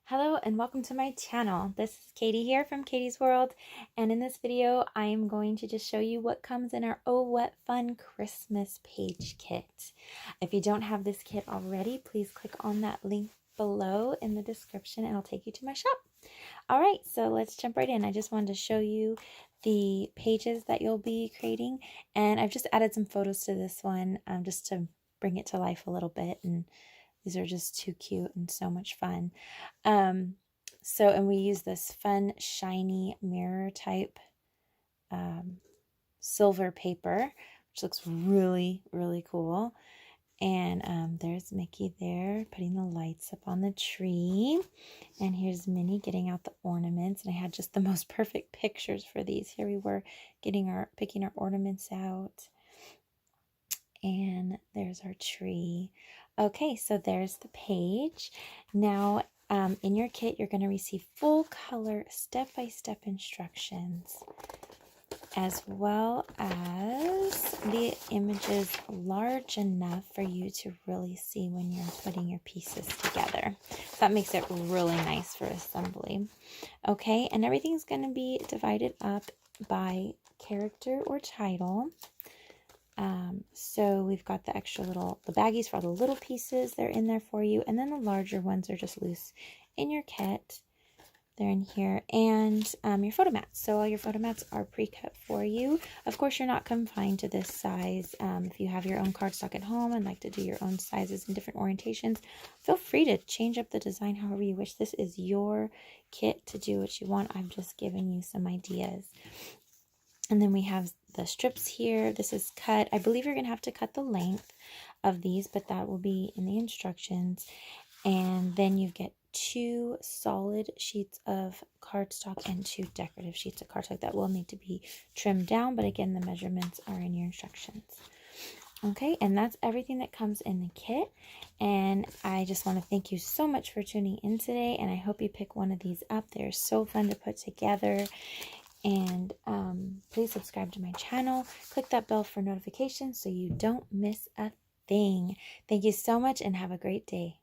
Hello and welcome to my channel. This is Katie here from Katie's World, and in this video I am going to just show you what comes in our Oh What Fun Christmas page kit. If you don't have this kit already, please click on that link below in the description and it'll take you to my shop. Alright, so let's jump right in. I just wanted to show you the pages that you'll be creating, and I've just added some photos to this one just to bring it to life a little bit, and these are just too cute and so much fun. And we use this fun, shiny mirror type silver paper, which looks really, really cool. And there's Mickey there putting the lights up on the tree. And here's Minnie getting out the ornaments. And I had just the most perfect pictures for these. Here we were picking our ornaments out. And there's our tree. Okay, so there's the page. Now, in your kit, you're going to receive full color step-by-step instructions, as well as the images large enough for you to really see when you're putting your pieces together. So that makes it really nice for assembly. Okay, and everything's going to be divided up by character or title. So we've got the extra the baggies for all the little pieces, they're in there for you. And then the larger ones are just loose in your kit. They're in here. And your photo mats. So all your photo mats are pre-cut for you. Of course, you're not confined to this size. If you have your own cardstock at home and like to do your own sizes and different orientations, feel free to change up the design however you wish. This is your kit to do what you want. I'm just giving you some ideas. And then we have the strips here. This is cut. I believe you're going to have to cut the length of these, but that will be in the instructions. And then you get 2 solid sheets of cardstock and 2 decorative sheets of cardstock that will need to be trimmed down. But again, the measurements are in your instructions. Okay, and that's everything that comes in the kit. And I just want to thank you so much for tuning in today. And I hope you pick one of these up. They're so fun to put together. And please subscribe to my channel. Click that bell for notifications so you don't miss a thing. Thank you so much and have a great day.